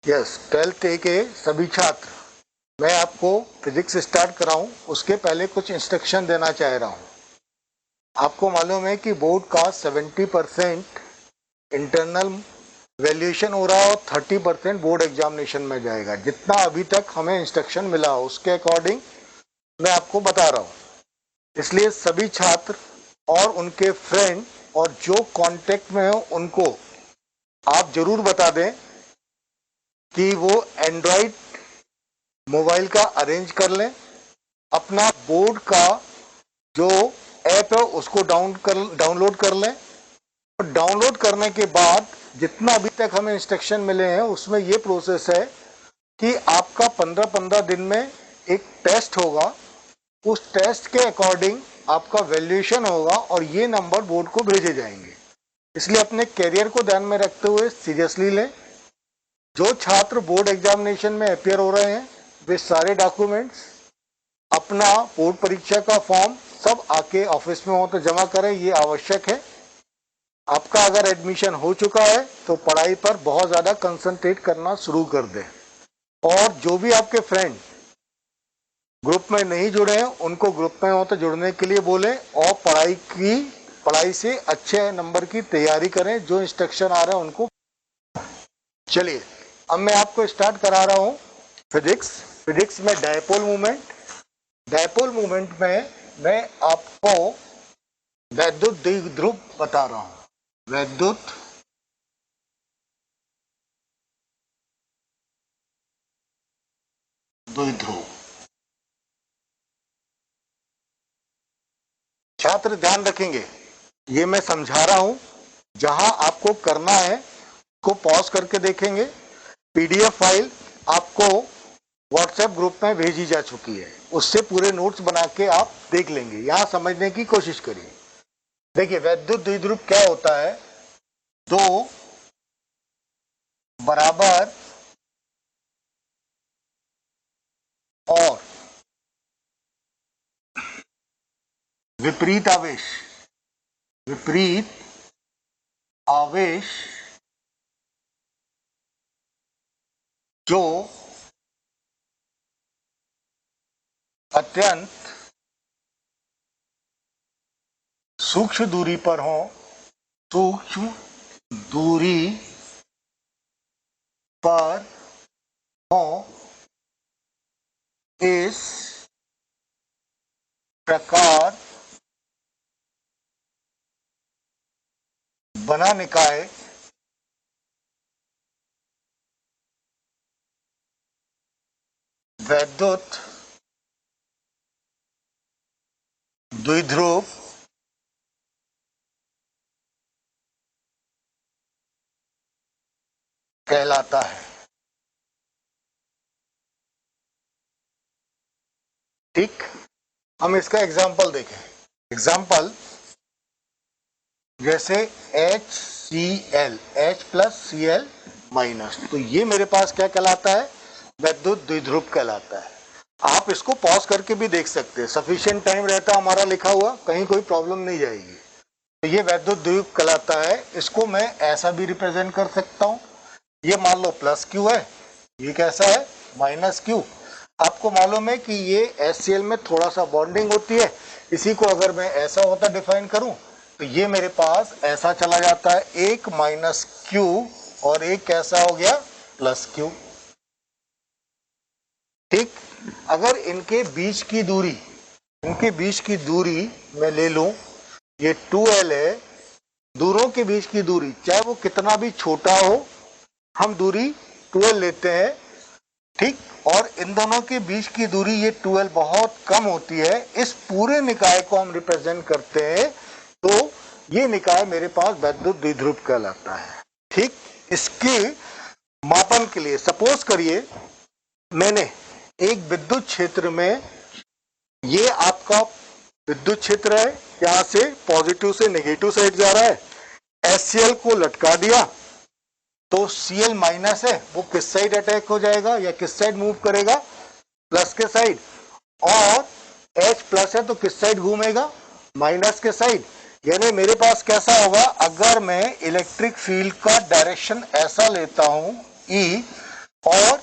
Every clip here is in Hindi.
यस, 12th A के सभी छात्र, मैं आपको फिजिक्स स्टार्ट कराऊं उसके पहले कुछ इंस्ट्रक्शन देना चाह रहा हूं। आपको मालूम है कि बोर्ड का 70% इंटरनल वैल्यूएशन हो रहा है और 30% बोर्ड एग्जामिनेशन में जाएगा। जितना अभी तक हमें इंस्ट्रक्शन मिला उसके अकॉर्डिंग मैं आपको बता रहा हूं। इसलिए सभी छात्र और उनके फ्रेंड और जो कांटेक्ट में हो उनको आप जरूर बता दें कि वो एंड्रॉइड मोबाइल का अरेंज कर लें, अपना बोर्ड का जो ऐप है उसको डाउनलोड कर लें। और डाउनलोड करने के बाद जितना अभी तक हमें इंस्ट्रक्शन मिले हैं उसमें ये प्रोसेस है कि आपका 15-15 दिन में एक टेस्ट होगा। उस टेस्ट के अकॉर्डिंग आपका वैल्यूएशन होगा और ये नंबर बोर्ड को भेजे जाएंगे। इसलिए अपने कैरियर को ध्यान में रखते हुए सीरियसली लें। जो छात्र बोर्ड एग्जामिनेशन में अपियर हो रहे हैं वे सारे डॉक्यूमेंट्स, अपना बोर्ड परीक्षा का फॉर्म सब आके ऑफिस में हो तो जमा करें, ये आवश्यक है। आपका अगर एडमिशन हो चुका है तो पढ़ाई पर बहुत ज़्यादा कंसंट्रेट करना शुरू कर दें। और जो भी आपके फ्रेंड ग्रुप में नहीं जुड़े हैं उनको ग्रुप में हो तो जुड़ने के लिए बोलें और पढ़ाई से अच्छे नंबर की तैयारी करें। जो इंस्ट्रक्शन आ रहे हैं उनको। चलिए अब मैं आपको स्टार्ट करा रहा हूँ फिजिक्स में डायपोल मूवमेंट में मैं आपको वैद्युत द्विध्रुव बता रहा हूं। वैद्युत द्विध्रुव। छात्र ध्यान रखेंगे, ये मैं समझा रहा हूं, जहां आपको करना है को पॉज करके देखेंगे। पीडीएफ फाइल आपको व्हाट्सएप ग्रुप में भेजी जा चुकी है, उससे पूरे नोट्स बना के आप देख लेंगे। यहां समझने की कोशिश करिए। देखिए वैद्युत द्विध्रुव क्या होता है। दो बराबर और विपरीत आवेश जो अत्यंत सूक्ष्म दूरी पर हो इस प्रकार बना निकाय वैद्युत द्विध्रुव कहलाता है। ठीक, हम इसका एग्जाम्पल देखें। एग्जाम्पल जैसे HCl H plus Cl minus, तो ये मेरे पास क्या कहलाता है, वैद्युत द्विध्रुव कहलाता है। आप इसको पॉज करके भी देख सकते हैं, सफिशिएंट टाइम रहता हमारा लिखा हुआ, कहीं कोई प्रॉब्लम नहीं जाएगी। तो ये वैद्युत द्विध्रुव कहलाता है। इसको मैं ऐसा भी रिप्रेजेंट कर सकता हूं, ये मान लो प्लस क्यू है, ये कैसा है माइनस क्यू। आपको मालूम है कि ये HCl में थोड़ा सा बॉन्डिंग होती है। इसी को अगर मैं ऐसा होता डिफाइन करूं तो ये मेरे पास ऐसा चला जाता है, एक माइनस क्यू और एक कैसा हो गया प्लस क्यू। ठीक, अगर इनके बीच की दूरी मैं ले लूं, ये 2L है, दूरों के बीच की दूरी चाहे वो कितना भी छोटा हो हम दूरी 2L लेते हैं। ठीक, और इन दोनों के बीच की दूरी ये 2L बहुत कम होती है। इस पूरे निकाय को हम रिप्रेजेंट करते हैं, तो ये निकाय मेरे पास वैद्युत द्विध्रुव कहलाता है। ठीक, इसके मापन के लिए सपोज करिए मैंने एक विद्युत क्षेत्र में, ये आपका विद्युत क्षेत्र है, यहां से पॉजिटिव से नेगेटिव साइड जा रहा है, HCl को लटका दिया तो Cl माइनस है, वो किस साइड अटैक हो जाएगा या किस साइड मूव करेगा, प्लस के साइड। और H प्लस है तो किस साइड घूमेगा, माइनस के साइड। यानी मेरे पास कैसा होगा, अगर मैं इलेक्ट्रिक फील्ड का डायरेक्शन ऐसा लेता हूं E, और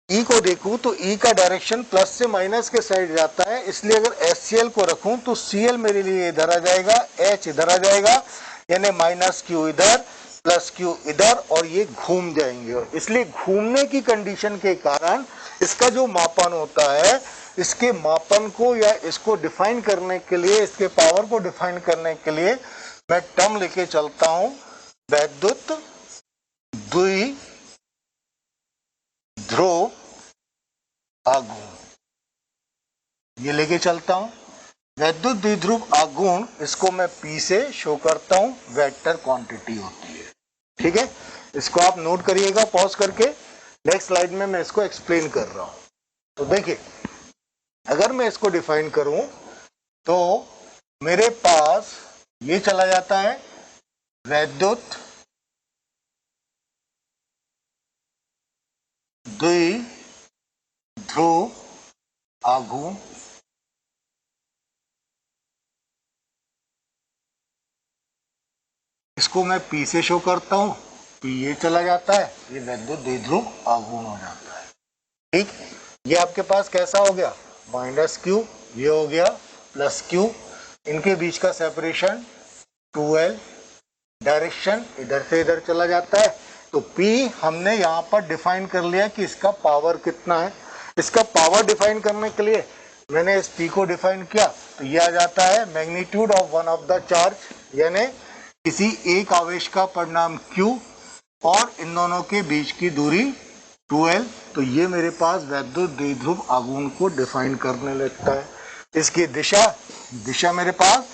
E को देखूं तो E का डायरेक्शन प्लस से माइनस के साइड जाता है, इसलिए अगर HCl को रखूं तो Cl मेरे लिए इधर आ जाएगा, H इधर आ जाएगा, यानी माइनस Q इधर प्लस Q इधर, और ये घूम जाएंगे। इसलिए घूमने की कंडीशन के कारण इसका जो मापन होता है, इसके मापन को या इसको डिफाइन करने के लिए, इसके पावर को डिफाइन करने के लिए मैं टर्म लेके चलता हूं, वैद्युत द्विध्रुव आघूर्ण, ये लेके चलता हूं। वैद्युत द्विध्रुव आघूर्ण, इसको मैं P से शो करता हूं, वेक्टर क्वांटिटी होती है। ठीक है, इसको आप नोट करिएगा पॉज करके, नेक्स्ट स्लाइड में मैं इसको एक्सप्लेन कर रहा हूं। तो देखिए, अगर मैं इसको डिफाइन करूं तो मेरे पास ये चला जाता है वैद्युत द्विध्रुव आघूर्ण, इसको मैं P से शो करता हूं, P ये चला जाता है, ये वैद्युत द्विध्रुव आघूर्ण हो जाता है। ठीक, ये आपके पास कैसा हो गया, माइनस Q, ये हो गया प्लस Q, इनके बीच का सेपरेशन 2L, डायरेक्शन इधर से इधर चला जाता है। तो P हमने यहाँ पर डिफाइन कर लिया कि इसका पावर कितना है। इसका पावर डिफाइन करने के लिए मैंने इस P को डिफाइन किया, तो ये आ जाता है magnitude of one of the charge, यानी किसी एक आवेश का परिमाण Q और इन दोनों के बीच की दूरी 2L। तो ये मेरे पास वैद्युत द्विध्रुव आघूर्ण को डिफाइन करने लगता है। इसकी दिशा मेरे पास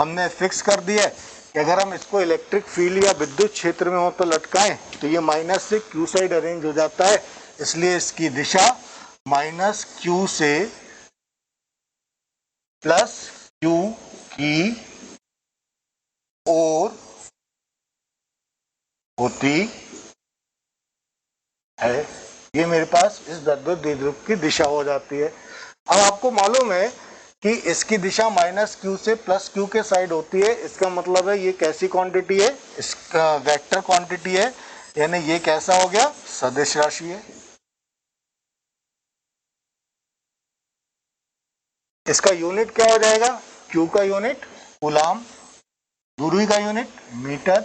हमने फिक्स कर दी है कि अगर हम इसको इलेक्ट्रिक फील्ड या विद्युत क्षेत्र में हो तो लटकाएं तो ये माइनस से Q साइड अरेंज हो जाता है, इसलिए इसकी दिशा माइनस Q से प्लस Q की ओर होती है। ये मेरे पास इस वैद्युत द्विध्रुव की दिशा हो जाती है। अब आपको मालूम है कि इसकी दिशा माइनस Q से प्लस Q के साइड होती है, इसका मतलब है ये कैसी क्वांटिटी है, इसका वेक्टर क्वांटिटी है, यानी ये कैसा हो गया, सदिश राशि है। इसका यूनिट क्या हो जाएगा, Q का यूनिट कूलाम, दूरी का यूनिट मीटर,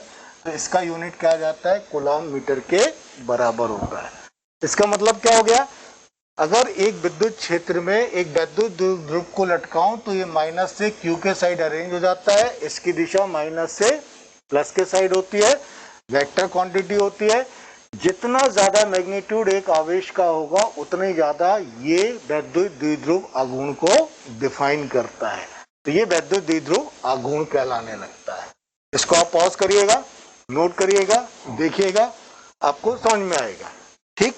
तो इसका यूनिट क्या आ जाता है, कूलाम मीटर के बराबर होता है। इसका मतलब क्या हो गया, अगर एक विद्युत क्षेत्र में एक वैद्युत द्विध्रुव को लटकाऊं तो ये माइनस से Q के साइड अरेंज हो जाता है, इसकी दिशा माइनस से प्लस के साइड होती है, वेक्टर क्वांटिटी होती है। जितना ज्यादा मैग्नीट्यूड एक आवेश का होगा उतना ही ज्यादा ये वैद्युत द्विध्रुव आघूर्ण को डिफाइन करता है। तो ये वैद्युत द्विध्रुव आघूर्ण कहलाने लगता है। इसको आप पॉज करिएगा, नोट करिएगा, देखिएगा, आपको समझ में आएगा। ठीक,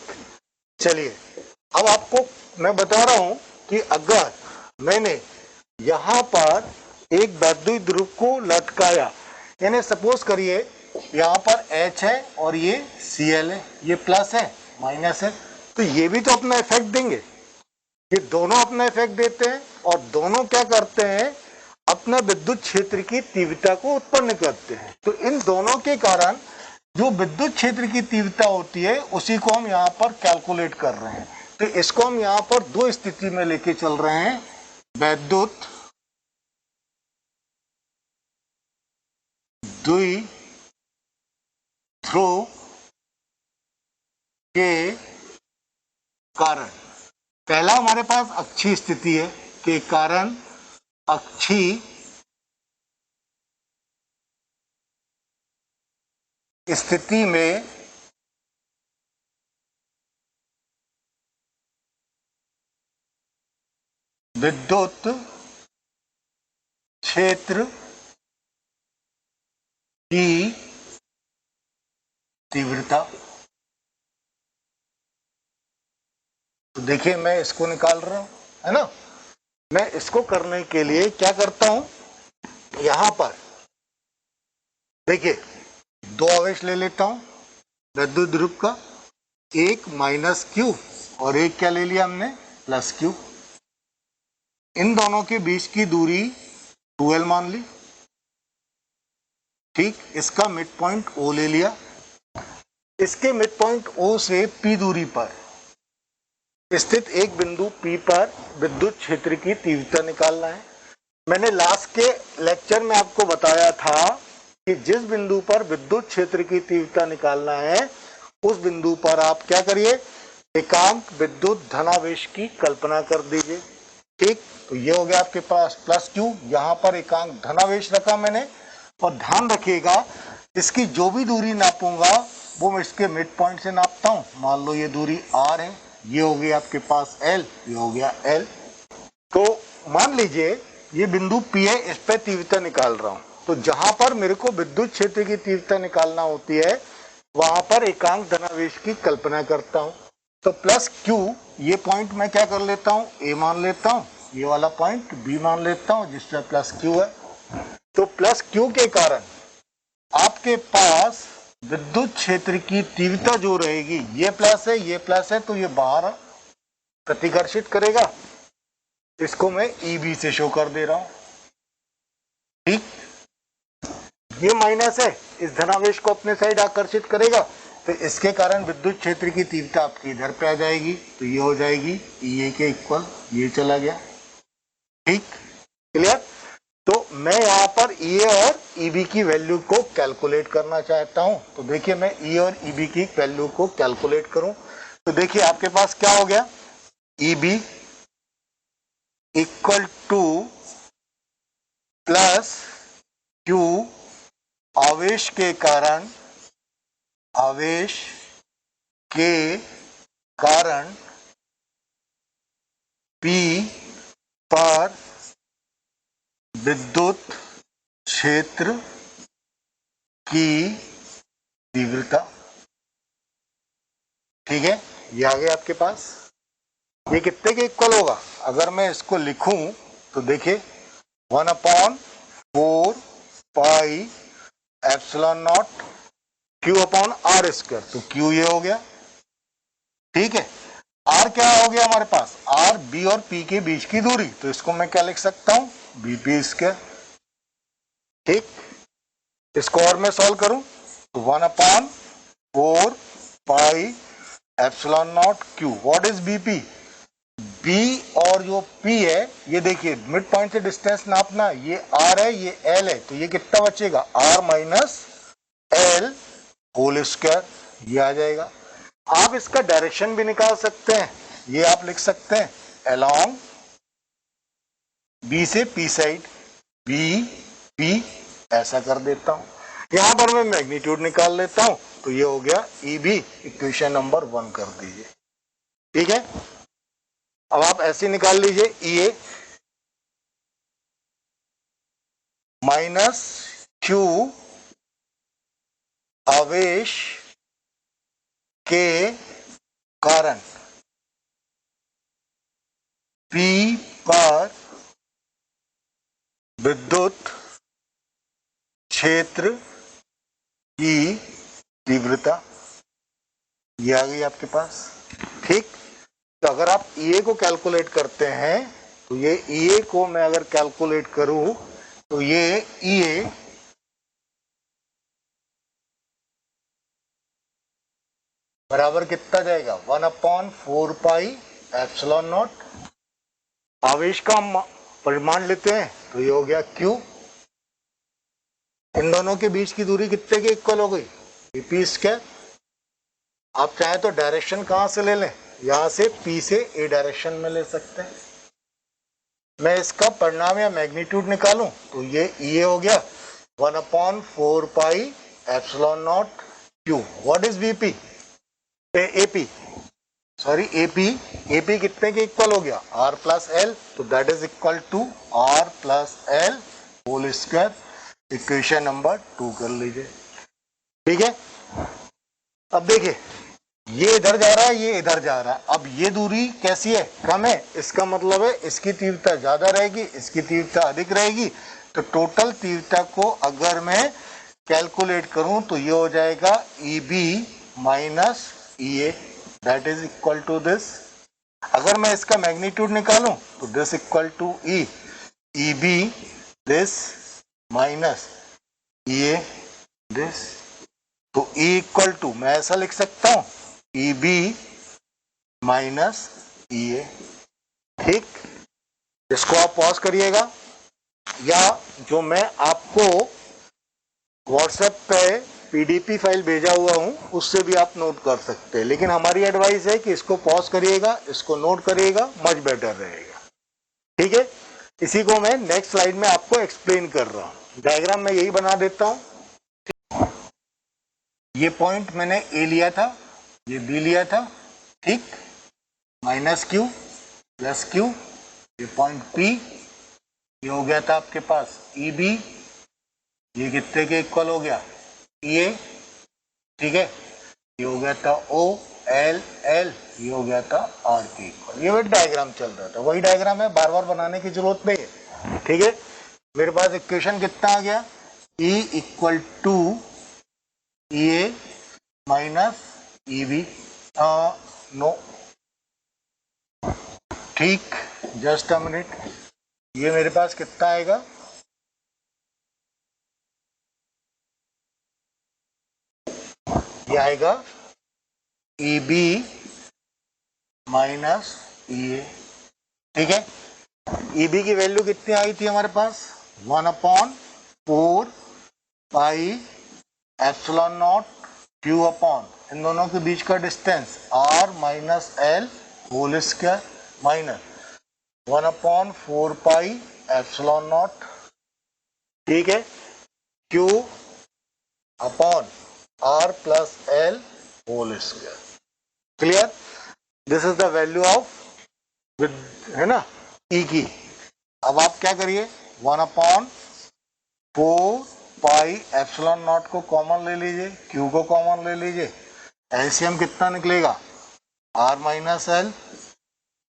चलिए अब आपको मैं बता रहा हूं कि अगर मैंने यहां पर एक वैद्युत ध्रुव को लटकाया, यानी सपोज करिए यहां पर H है और ये Cl है, ये प्लस है माइनस है, तो ये भी तो अपना इफेक्ट देंगे, ये दोनों अपना इफेक्ट देते हैं और दोनों क्या करते हैं, अपना विद्युत क्षेत्र की तीव्रता को उत्पन्न करते हैं। तो इन दोनों के कारण जो विद्युत क्षेत्र की तीव्रता होती है उसी को हम यहाँ पर कैलकुलेट कर रहे हैं। तो इसको हम यहाँ पर दो स्थिति में लेके चल रहे हैं, वैद्युत द्विध्रुव के कारण। पहला हमारे पास अक्षीय स्थिति है के कारण अक्षीय स्थिति में विद्युत क्षेत्र की तीव्रता। तो देखिए मैं इसको निकाल रहा हूं, है ना। मैं इसको करने के लिए क्या करता हूं, यहां पर देखिए दो आवेश ले लेता हूं विद्युत ध्रुव का, एक माइनस Q और एक क्या ले लिया हमने, प्लस Q। इन दोनों के बीच की दूरी 2L मान ली। ठीक, इसका मिड पॉइंट O ले लिया। इसके मिड पॉइंट O से P दूरी पर स्थित एक बिंदु P पर विद्युत क्षेत्र की तीव्रता निकालना है। मैंने लास्ट के लेक्चर में आपको बताया था कि जिस बिंदु पर विद्युत क्षेत्र की तीव्रता निकालना है उस बिंदु पर आप क्या करिए, एकांक विद्युत धनावेश की कल्पना कर दीजिए। ठीक, तो ये हो गया आपके पास प्लस Q, यहाँ पर एकांक धनावेश रखा मैंने। और ध्यान रखिएगा इसकी जो भी दूरी नापूंगा वो मैं इसके मिड पॉइंट से नापता हूँ। मान लो ये दूरी R है, ये हो गया आपके पास L, ये हो गया L। तो मान लीजिए ये बिंदु P है, इस पे तीव्रता निकाल रहा हूं। तो जहां पर मेरे को विद्युत क्षेत्र की तीव्रता निकालना होती है वहां पर एकांक धनावेश की कल्पना करता हूं। तो प्लस Q, ये पॉइंट मैं क्या कर लेता हूं, A मान लेता हूं, ये वाला पॉइंट B मान लेता हूं जिसमें प्लस Q है। तो प्लस Q के कारण आपके पास विद्युत क्षेत्र की तीव्रता जो रहेगी, ये प्लस है, ये प्लस है, तो ये बाहर प्रतिकर्षित करेगा। इसको मैं EB से शो कर दे रहा हूं। ठीक, ये माइनस है, इस धनावेश को अपने साइड आकर्षित करेगा, तो इसके कारण विद्युत क्षेत्र की तीव्रता आपकी इधर पे आ जाएगी। तो ये हो जाएगी EA के इक्वल, ये चला गया। ठीक, क्लियर। तो मैं यहाँ पर EA और EB की वैल्यू को कैलकुलेट करना चाहता हूं। तो देखिए मैं EA और EB की वैल्यू को कैलकुलेट करूं तो देखिए आपके पास क्या हो गया, EB equal to plus Q, आवेश के कारण P पर विद्युत क्षेत्र की तीव्रता। ठीक है, ये आ गया आपके पास। ये कितने के इक्वल होगा, अगर मैं इसको लिखूं तो देखिए 1/4 pi epsilon not Q upon R square. तो Q ये हो गया। ठीक है, R क्या हो गया हमारे पास, R B और P के बीच की दूरी, तो इसको मैं क्या लिख सकता हूं, BP स्क्वायर। ठीक, इसको और मैं सॉल्व करूं तो 1/4 pi epsilon not Q, what is BP, B और जो P है, ये देखिए मिड पॉइंट से डिस्टेंस नापना, ये R है, ये L है, तो ये कितना बचेगा, R minus L whole square, ये आ जाएगा। आप इसका डायरेक्शन भी निकाल सकते हैं, ये आप लिख सकते हैं अलोंग B से P साइड, B P ऐसा कर देता हूं। यहां पर मैं मैग्नीट्यूड निकाल लेता हूं, तो ये हो गया EB, इक्वेशन नंबर 1 कर दीजिए। ठीक है, अब आप ऐसे निकाल लीजिए EA माइनस Q आवेश के कारण P पर विद्युत क्षेत्र की तीव्रता, ये आ गई आपके पास। ठीक, तो अगर आप EA को कैलकुलेट करते हैं तो ये EA को मैं अगर कैलकुलेट करूं तो ये EA बराबर कितना जाएगा, 1/4 पाई एप्सिलॉन नॉट, आवेश का परिमाण लेते हैं तो ये हो गया Q, इन दोनों के बीच की दूरी कितने के इक्वल हो गई, BP स्क्वायर। आप चाहे तो डायरेक्शन कहां से ले लें, यहां से P से A डायरेक्शन में ले सकते हैं। मैं इसका परिणाम या मैग्नीट्यूड निकालूं तो ये EA हो गया 1/4 pi epsilon not Q, what is BP, AP sorry AP कितने के इक्वल हो गया, R प्लस L, तो that is equal to R plus L whole square, equation number 2 कर लीजिए। ठीक है, अब देखिए ये इधर जा रहा है, ये इधर जा रहा है, अब ये दूरी कैसी है, कम है, इसका मतलब है इसकी तीव्रता ज्यादा रहेगी, इसकी तीव्रता अधिक रहेगी। तो टोटल तीव्रता को अगर मैं कैलकुलेट करूं तो ये हो जाएगा EB minus EA, that is equal to this. अगर मैं इसका मैग्नीट्यूड निकालूं तो this equal to EB this minus EA this. तो E इक्वल टू मैं ऐसा लिख सकता हूं EB माइनस EA। ठीक, इसको आप पॉज करिएगा, या जो मैं आपको व्हाट्सएप पे पीडीपी फाइल भेजा हुआ हूं उससे भी आप नोट कर सकते हैं, लेकिन हमारी एडवाइस है कि इसको पॉज करिएगा, इसको नोट करिएगा, मच बेटर रहेगा। ठीक है, इसी को मैं नेक्स्ट स्लाइड में आपको एक्सप्लेन कर रहा हूं। डायग्राम में यही बना देता हूं। ये पॉइंट मैंने ए लिया था, ये बी लिया था, ठीक, माइनस क्यू प्लस क्यू, ये पॉइंट पी, ये हो गया था आपके पास ई बी, ये कितने के इक्वल हो गया ए, ठीक है, ये हो गया था ओ एल एल, ये हो गया था आर के इक्वल। ये वही डायग्राम चल रहा था, वही डायग्राम है, बार बार बनाने की जरूरत नहीं है। ठीक है, मेरे पास इक्वेशन कितना आ गया, E equal to A minus E B, no, ठीक, जस्ट अ मिनट, ये मेरे पास कितना आएगा, ये आएगा ई बी माइनस ई ए। ठीक है, ई बी की वैल्यू कितनी आई थी हमारे पास, 1/4 pi epsilon not Q upon इन दोनों के बीच का distance r minus L whole square minus 1/4 pi epsilon naught, ठीक है, q upon r plus L whole square. Clear, this is the value of with, है ना, ई की। अब आप क्या करिए, 1/4 पाई एप्सिलॉन नॉट को कॉमन ले लीजिए, क्यू को कॉमन ले लीजिए, एलसीएम कितना निकलेगा, r माइनस एल,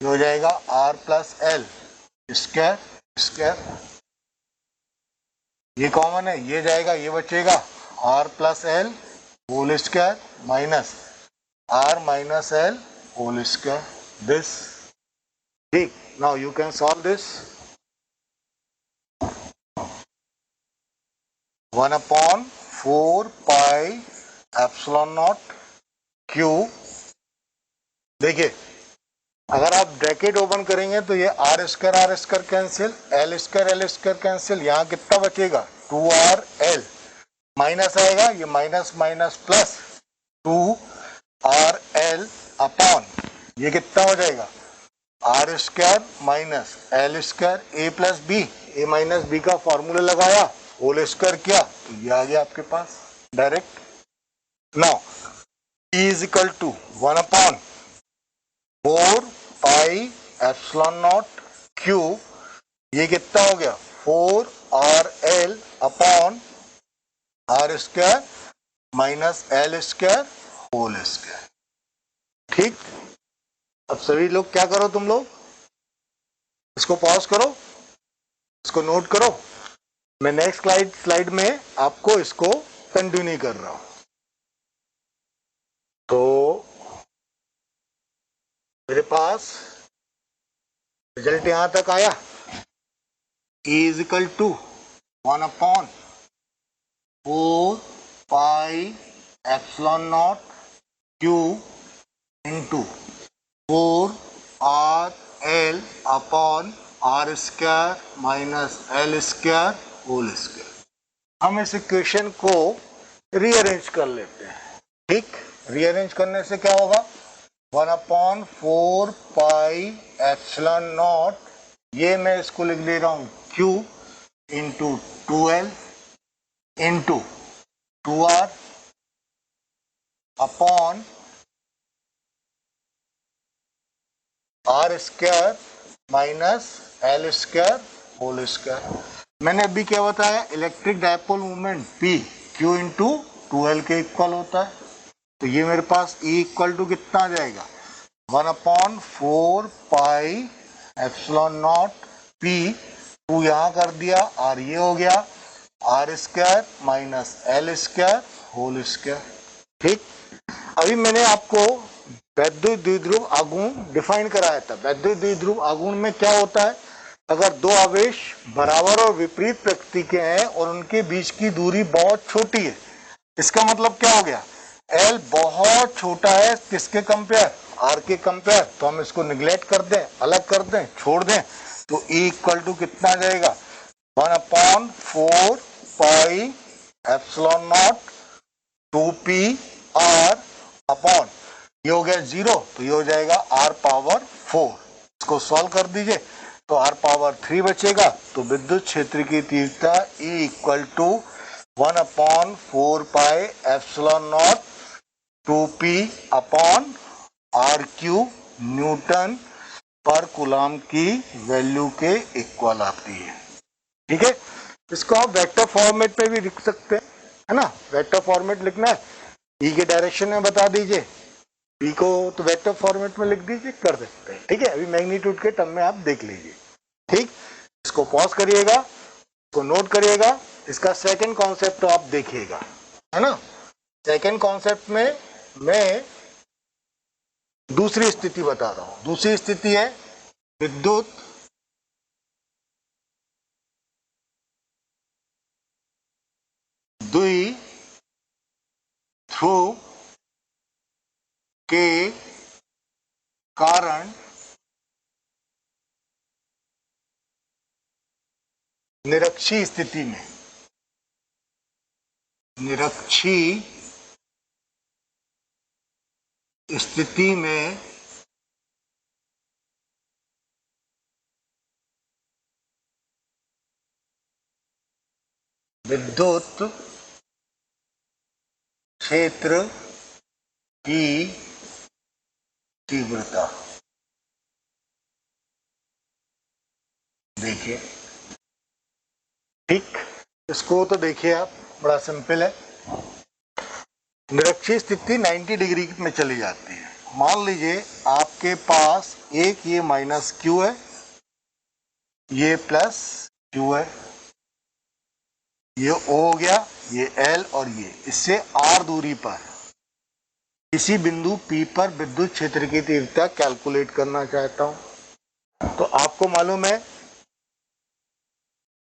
हो जाएगा r plus L square square, ये कॉमन है, ये जाएगा, ये बचेगा r plus L whole square minus r minus L whole square, this, ठीक, now you can solve this, 1/4 pi epsilon not q, देखिए अगर आप ब्रैकेट ओपन करेंगे तो ये R square cancel, L square cancel, यहाँ कितना बचेगा 2RL, माइनस आएगा, ये minus minus plus 2RL upon ये कितना हो जाएगा R square minus L square, A plus B, A minus B का फॉर्मूला लगाया, होल स्क्वायर किया, तो ये आ गया आपके पास direct. Now E is equal to 1/4 pi epsilon not q, ये कितना हो गया 4RL upon R square minus L square whole square. ठीक, अब सभी लोग क्या करो, तुम लोग इसको पॉज करो, इसको नोट करो, मैं नेक्स्ट स्लाइड में आपको इसको कंटिन्यू कर रहा हूं। तो मेरे पास रिजल्ट यहां तक आया, E is equal to 1/4 pi epsilon not Q into 4RL upon R square minus L square whole square. हम इस इक्वेशन को रीअरेंज कर लेते हैं। ठीक, रीअरेंज करने से क्या होगा, 1/4 पाई एप्सिलॉन नॉट, ये मैं इसको लिख ले रहा हूं Q into 2L into 2R upon R square minus L square whole square. मैंने अभी क्या बताया, electric dipole movement P Q into 2L के इक्वल होता है, तो ये मेरे पास E इक्वल टू कितना आ जाएगा, 1/4 पाई एप्सिलॉन नॉट P, 2 यहाँ कर दिया, और ये हो गया R square minus L square whole square. ठीक, अभी मैंने आपको वैद्युत द्विध्रुव आघूर्ण डिफाइन कराया था। वैद्युत द्विध्रुव आघूर्ण में क्या होता है, अगर दो आवेश बराबर और विपरीत प्रकृति के हैं और उनके बीच की दूरी बहुत छोटी है, इसका मतलब क्या हो गया, एल बहुत छोटा है किसके कंपेयर, आर के कंपेयर, तो हम इसको निगलेक्ट कर दें, अलग कर दें, छोड़ दें, तो ई इक्वल टू कितना आ जाएगा, 1/4 pi epsilon naught 2p r upon, ये हो गया 0, तो ये हो जाएगा r पावर 4। इसको सॉल्व कर दीजिए तो r पावर 3 बचेगा, तो विद्युत क्षेत्र की तीव्रता E equal to 1/4 pi epsilon naught 2p upon r cube newton पर कूलम की वैल्यू के इक्वल आती है। ठीक है, इसको आप वेक्टर फॉर्मेट में भी लिख सकते हैं, है ना, वेक्टर फॉर्मेट लिखना है, ई के डायरेक्शन में बता दीजिए, पी को तो वेक्टर फॉर्मेट में लिख दीजिए, कर सकते हैं। ठीक है, अभी मैग्नीट्यूड के टर्म में आप देख लीजिए। ठीक, इसको पॉज करिएगा, इसको नोट करिएगा, इसका सेकंड कॉन्सेप्ट तो आप देखिएगा, है ना। सेकंड कॉन्सेप्ट में मैं दूसरी स्थिति बता रहा हूं। दूसरी स्थिति है विद्युत द्वि ध्रुव के कारण निरक्षीय स्थिति में, निरक्षीय स्थिति में विद्युत क्षेत्र की तीव्रता, देखिए। ठीक, इसको तो देखिए आप, बड़ा सिंपल है। निरक्षीय स्थिति 90 डिग्री में चली जाती है। मान लीजिए आपके पास एक ये माइनस क्यू है, ये प्लस क्यू है, ये O हो गया, ये L और ये, इससे R दूरी पर किसी बिंदु P पर विद्युत क्षेत्र की तीव्रता कैलकुलेट करना चाहता हूं। तो आपको मालूम है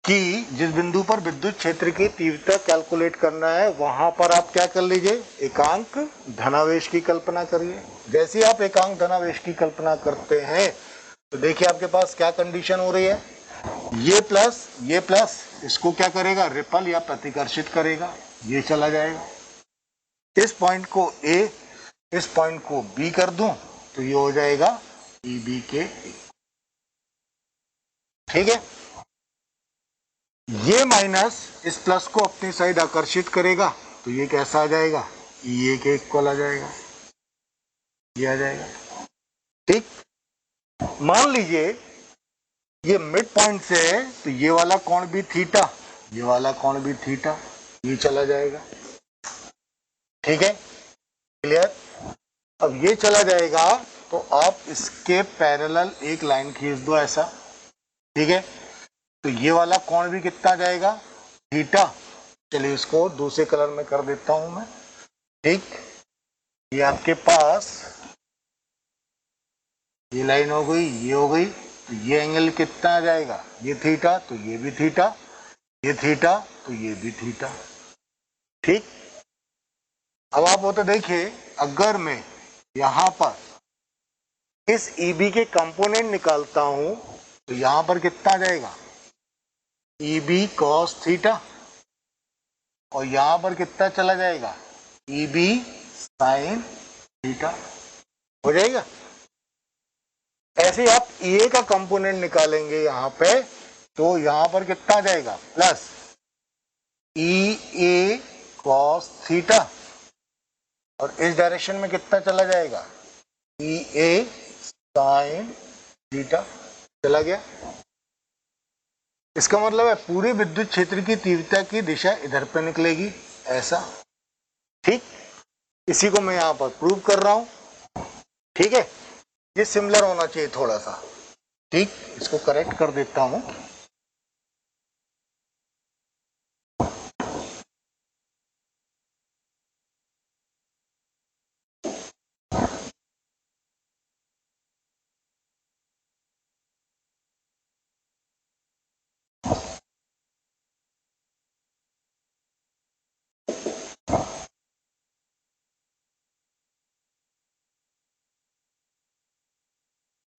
कि जिस बिंदु पर विद्युत क्षेत्र की तीव्रता कैलकुलेट करना है, वहां पर आप क्या कर लीजिए, एकांक धनावेश की कल्पना करिए। जैसे ही आप एकांक धनावेश की कल्पना करते हैं तो देखिए आपके पास क्या कंडीशन हो रही है, ये प्लस इसको क्या करेगा, रिपल या प्रतिकर्षित करेगा, ये चला जाएगा। इस पॉइंट को A, इस पॉइंट को B कर दूं तो ये हो जाएगा EB के। ठीक है, ये माइनस इस प्लस को अपनी साइड आकर्षित करेगा तो ये कैसा आ जाएगा, ये के इक्वल आ जाएगा, ये आ जाएगा। ठीक, मान लीजिए ये मिड पॉइंट से है तो ये वाला कोण भी थीटा, ये वाला कोण भी थीटा, ये चला जाएगा। ठीक है, क्लियर। अब ये चला जाएगा तो आप इसके पैरेलल एक लाइन खींच दो ऐसा। ठीक है, तो ये वाला कोण भी कितना जाएगा, थीटा। चलिए इसको दूसरे कलर में कर देता हूं मैं। ठीक, ये आपके पास ये लाइन हो गई, ये हो गई, तो ये एंगल कितना आ जाएगा, ये थीटा, तो ये भी थीटा, ये थीटा, तो ये भी थीटा। ठीक, अब आप वो तो देखिए, अगर मैं यहां पर इस EB के कंपोनेंट निकालता हूं तो यहां पर कितना आ जाएगा, EB cos थीटा, और यहां पर कितना चला जाएगा, EB sin थीटा, हो जाएगा। ऐसे ही आप EA का कंपोनेंट निकालेंगे यहां पे तो यहां पर कितना आ जाएगा, प्लस EA cos थीटा, और इस डायरेक्शन में कितना चला जाएगा, EA sin थीटा, चला गया। इसका मतलब है पूरे विद्युत क्षेत्र की तीव्रता की दिशा इधर पे निकलेगी, ऐसा। ठीक, इसी को मैं यहां पर प्रूव कर रहा हूं। ठीक है, ये सिमिलर होना चाहिए थोड़ा सा। ठीक, इसको करेक्ट कर देता हूं।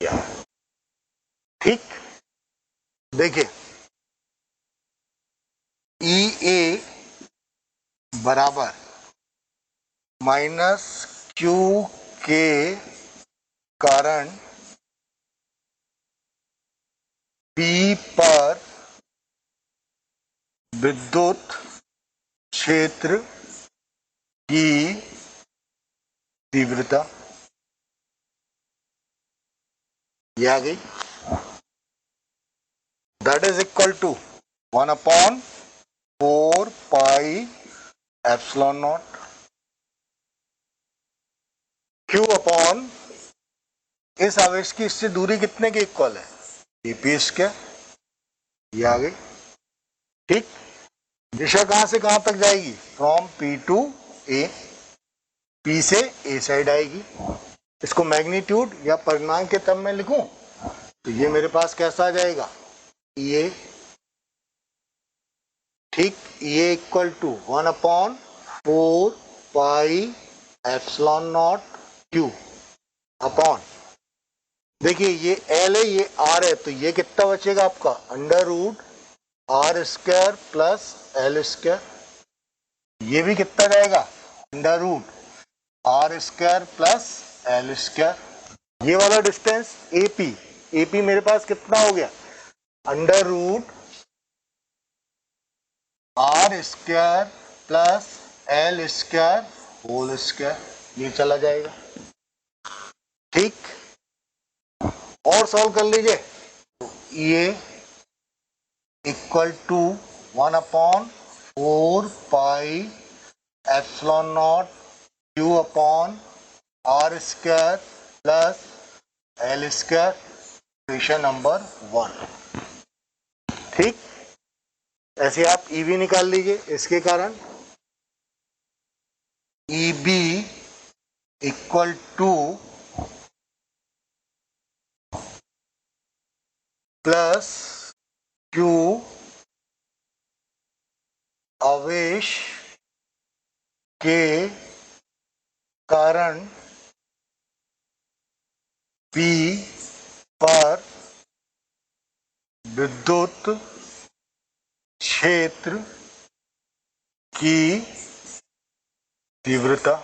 किया। ठीक, देखिए ई ए बराबर माइनस क्यू के कारण पी पर विद्युत क्षेत्र की तीव्रता, ये आ गई, that is equal to 1/4 pi epsilon not Q upon इस आवेश की इससे दूरी कितने के इक्वल है, पी स्क्वायर, ये आ गई। ठीक, दिशा कहां से कहां तक जाएगी, from P to A, P से ए साइड आएगी। इसको मैग्नीट्यूड या परिमाण के टर्म में लिखूं तो ये मेरे पास कैसा आ जाएगा, ये, ठीक, ये equal to 1/4 pi epsilon not Q upon, देखिए ये एल है ये आर है, तो ये कितना बचेगा आपका, under root R square plus L square, ये भी कितना जाएगा, under root R square plus L square, ये वाला डिस्टेंस एपी, एपी मेरे पास कितना हो गया, under root R square plus L square whole square, ये चला जाएगा। ठीक, और सॉल्व कर लीजिए, तो ये equal to 1/4 pi epsilon not Q upon R square plus L square, equation number 1। ठीक, ऐसे आप ईवी निकाल लीजिए, इसके कारण EB equal to plus Q आवेश के कारण पी पर विद्युत क्षेत्र की तीव्रता।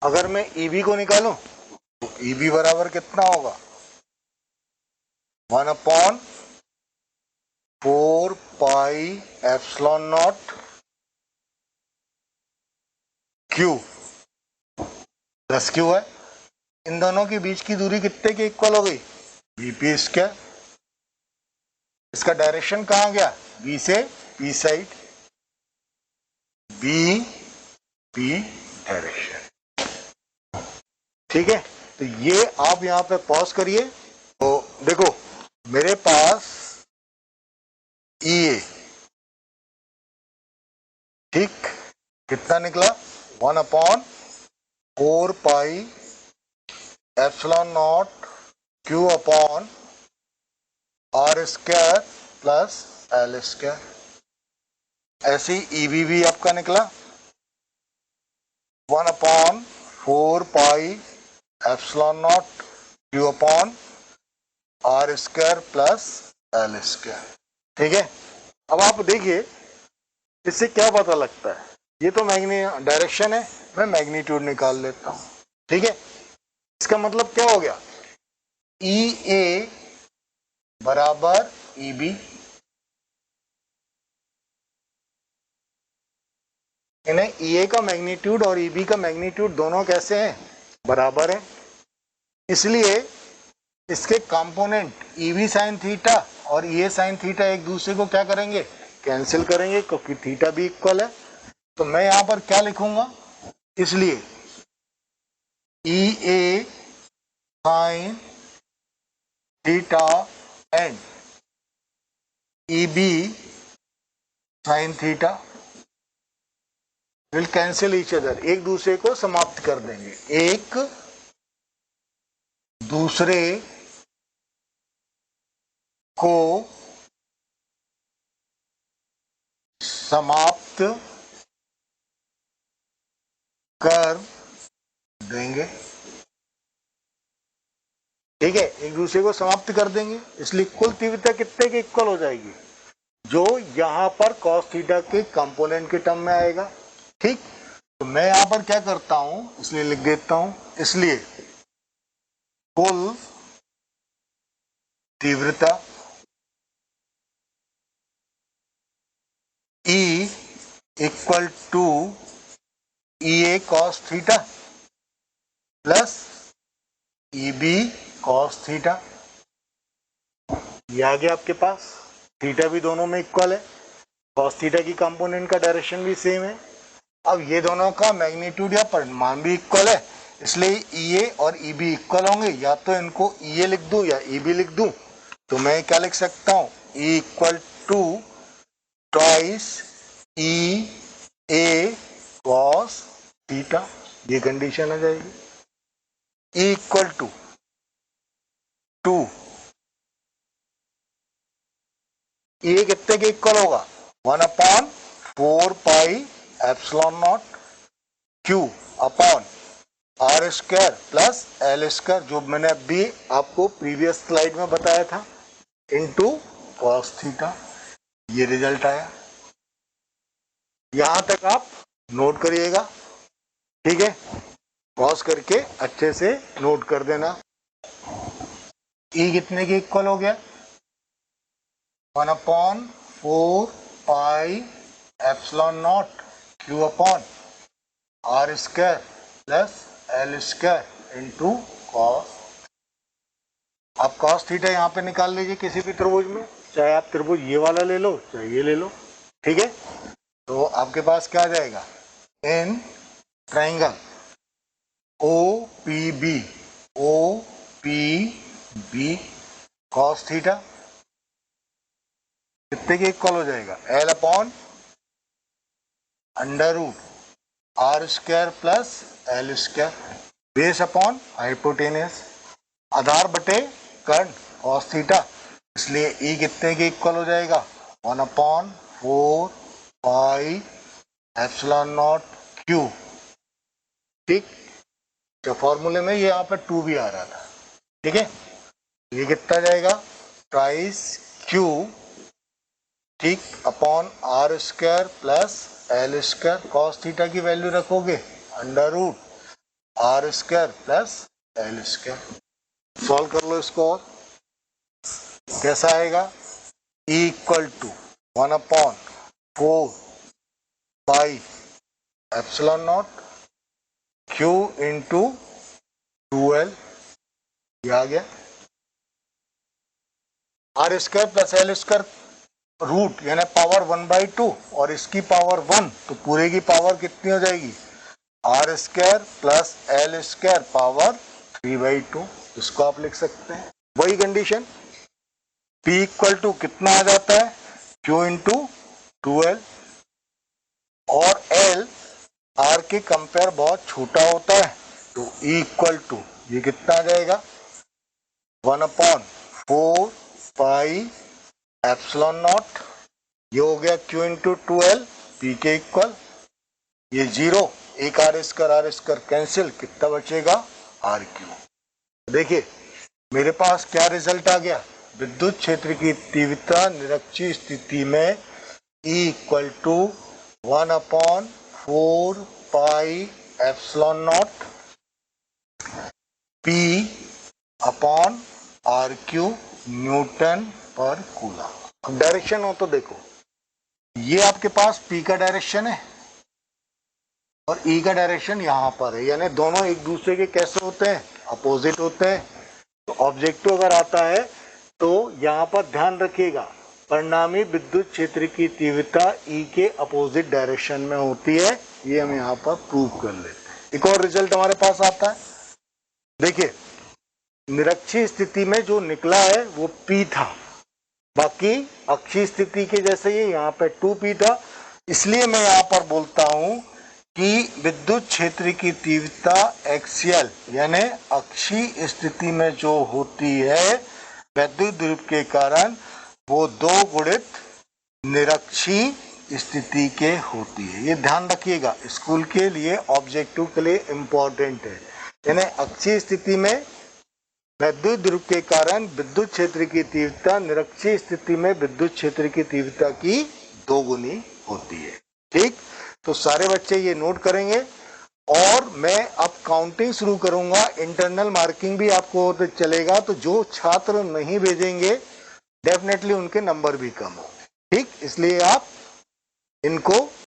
अगर मैं ईबी को निकालूं तो ईबी बराबर कितना होगा, 1/4 pi epsilon not Q plus Q है, इन दोनों के बीच की दूरी कितने के इक्वल हो गई, बीपी स्क्वायर, इसका डायरेक्शन कहां गया, बी से P side, B P direction. ठीक है, तो ये आप यहां पे पॉज करिए, तो देखो मेरे पास ई, ठीक, कितना निकला, 1/4 pi epsilon not Q upon R square plus L square, ऐसे ही ईबी भी आपका निकला 1/4 pi epsilon not Q upon R square plus L square. ठीक है, अब आप देखिए इससे क्या पता लगता है, ये तो डायरेक्शन है, मैं मैग्नीट्यूड निकाल लेता हूं। ठीक है, इसका मतलब क्या हो गया, ई ए बराबर ई बी, इन्हें ई ए का मैग्नीट्यूड और ई बी का मैग्नीट्यूड दोनों कैसे हैं, बराबर है, इसलिए इसके component E B sine theta और ई ए साइन थीटा एक दूसरे को क्या करेंगे, कैंसिल करेंगे, क्योंकि थीटा भी इक्वल है। तो मैं यहां पर क्या लिखूंगा, इसलिए E A sine theta and E B sine theta will cancel each other, एक दूसरे को समाप्त कर देंगे, एक दूसरे को समाप्त कर देंगे। ठीक है, एक दूसरे को समाप्त कर देंगे, इसलिए कुल तीव्रता कितने के इक्वल हो जाएगी, जो यहाँ पर cos थीटा के कंपोनेंट के टर्म में आएगा। ठीक, तो मैं यहाँ पर क्या करता हूं, इसलिए लिख देता हूं, इसलिए कुल तीव्रता E equal to EA cos theta plus EB cos theta, ये आ गया आपके पास। थीटा भी दोनों में इक्वल है, cos थीटा की कंपोनेंट का डायरेक्शन भी सेम है। अब ये दोनों का मैग्नीट्यूड या परिमाण भी इक्वल है, इसलिए EA और EB इक्वल होंगे। या तो इनको EA लिख दूं या EB लिख दूं, तो मैं क्या लिख सकता हूं, E equal to twice EA cos theta, ये कंडीशन आ जाएगी। E इक्वल टू 2, ये कितने के इक्वल होगा, 1/4 pi epsilon not Q upon R square plus L square, जो मैंने अभी आपको प्रीवियस स्लाइड में बताया था, इनटू cos थीटा। ये रिजल्ट आया, यहां तक आप नोट करिएगा। ठीक है, पॉज करके अच्छे से नोट कर देना। E कितने के इक्वल हो गया, 1/4 pi epsilon not Q upon R square plus L square into cos. आप cos थीटा यहाँ पे निकाल लीजिए किसी भी त्रिभुज में, चाहे आप त्रिभुज ये वाला ले लो चाहे ये ले लो। ठीक है, तो आपके पास क्या आ जाएगा, in triangle OPB cos theta कितने के इक्वल हो जाएगा, L upon under root R square plus L square, base upon hypotenuse, आधार बटे कर्ण cos थीटा, इसलिए E कितने के इक्वल हो जाएगा, 1/4 पाई एप्सिलॉन नॉट Q। ठीक, तो फॉर्मूले में ये यहाँ पे 2 भी आ रहा था। ठीक है, ये कितना जाएगा, ट्वाइस Q, ठीक, upon R square plus L square, cos theta की वैल्यू रखोगे under root R square plus L square. Solve कर लो इसको, और कैसा आएगा, E equal to 1/4 pi epsilon not Q into 2L, ये आ गया। R square plus L square root यानी पावर 1/2 और इसकी पावर 1, तो पूरे की पावर कितनी हो जाएगी, R square plus L square power 3/2, इसको आप लिख सकते हैं। वही कंडीशन P इक्वल टू कितना आ जाता है, Q इंटू 2L, और L R के कंपेयर बहुत छोटा होता है, तो E इक्वल टू ये कितना आ जाएगा, 1/4 पाई एप्सिलॉन नॉट, ये हो गया Q इंटू 2L, P के इक्वल, ये 0, एक R स्क्वायर कैंसिल, कितना बचेगा, RQ। देखिए मेरे पास क्या रिजल्ट आ गया, विद्युत क्षेत्र की तीव्रता निरक्षीय स्थिति में E equal to 1/4 pi epsilon nought P upon RQ newton पर कूलम। अब डायरेक्शन हो तो देखो, ये आपके पास P का डायरेक्शन है और E का डायरेक्शन यहाँ पर है, यानी दोनों एक दूसरे के कैसे होते हैं, अपोजिट होते हैं। तो ऑब्जेक्टिव अगर आता है तो यहाँ पर ध्यान रखिएगा, परिणामी विद्युत क्षेत्र की तीव्रता E के अपोजिट डायरेक्शन में होती है, ये हम यहाँ पर प्रूव कर लेते हैं। एक और रिजल्ट हमारे पास आता है, देखिए निरक्षीय स्थिति में जो निकला है वो P था, बाकी अक्षीय स्थिति के जैसे ही यहाँ पे 2P था, इसलिए मैं यहाँ पर बोलता हूँ कि विद्युत क्षेत्र की तीव्रता एक्सियल यानी अक्षीय स्थिति में जो होती है वैद्युत ध्रुव के कारण, वो 2 गुणित निरक्षीय स्थिति के होती है। ये ध्यान रखिएगा, स्कूल के लिए ऑब्जेक्टिव के लिए इंपॉर्टेंट है। यानी अक्षीय स्थिति में वैद्युत ध्रुव के कारण विद्युत क्षेत्र की तीव्रता निरक्षीय स्थिति में विद्युत क्षेत्र की तीव्रता की 2 गुनी होती है। ठीक, तो सारे बच्चे ये नोट करेंगे और मैं अब काउंटिंग शुरू करूंगा। इंटरनल मार्किंग भी आपको चलेगा, तो जो छात्र नहीं भेजेंगे डेफिनेटली उनके नंबर भी कम होंगे। ठीक, इसलिए आप इनको